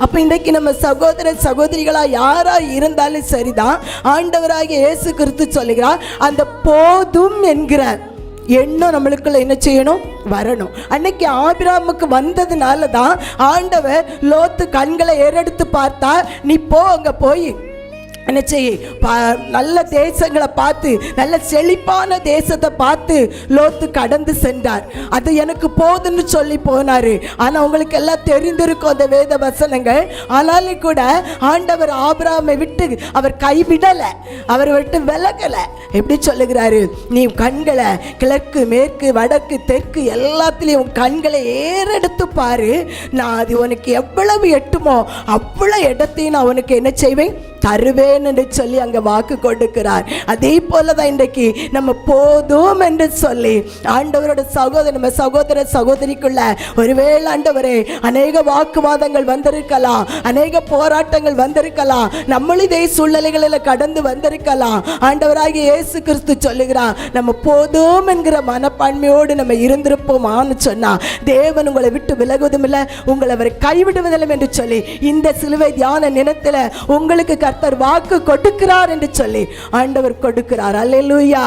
அப்போ இன்றைக்கு நம்ம சகோதர சகோதரிகளாக யாராக இருந்தாலும் சரிதான், ஆண்டவராகிய இயேசு கிறிஸ்து சொல்லுகிறார், அந்த போதும் என்கிற எண்ணம் நம்மளுக்குள்ள என்ன செய்யணும், வரணும். அன்னைக்கு ஆபிரகாமுக்கு வந்ததுனால தான் ஆண்டவர் லோத்து கண்களை ஏறெடுத்து பார்த்தா, நீ போ, அங்கே போய் என்ன செய்ய, நல்ல தேசங்களை பார்த்து, நல்ல செழிப்பான தேசத்தை பார்த்து லோத்து கடந்து சென்றார். அது எனக்கு போதுன்னு சொல்லி போனார். ஆனால் உங்களுக்கு எல்லாம் தெரிந்திருக்கும் அந்த வேத வசனங்கள். ஆனாலும் கூட ஆண்டவர் ஆபிரகாமை விட்டு அவர் கைவிடலை, அவரை விட்டு விலகலை. எப்படி சொல்லுகிறாரு, நீ கண்களை கிழக்கு மேற்கு வடக்கு தெற்கு எல்லாத்துலேயும் கண்களை ஏறெடுத்து பாரு, நான் அது உனக்கு எவ்வளவு எட்டுமோ அவ்வளோ இடத்தையும் நான் உனக்கு என்ன செய்வேன், தருவேன் என்று சொல்லி அங்கே வாக்கு கொடுக்கிறார். அதே போல தான் இன்றைக்கு நம்ம போதும் என்று சொல்லி ஆண்டவரோட நம்ம சகோதர சகோதரிக்குள்ள ஒருவேளை ஆண்டவரே அநேக வாக்குவாதங்கள் வந்திருக்கலாம், அநேக போராட்டங்கள் வந்திருக்கலாம், நம்மளும் இதே சூழ்நிலைகளில் கடந்து வந்திருக்கலாம். ஆண்டவராகிய இயேசு கிறிஸ்து சொல்லுகிறார், நம்ம போதும் என்கிற மனப்பான்மையோடு நம்ம இருந்திருப்போமான்னு சொன்னா தேவன் உங்களை விட்டு விலகுவதும் இல்லை, உங்களை அவர் கைவிடுவதில்லை என்று சொல்லி இந்த சிலுவை தியான நினைத்தில் உங்களுக்கு கர்த்தர் வாக்கு கொடுக்கிறார் என்று சொல்லி ஆண்டவர் கொடுக்கிறார். அல்லேலூயா.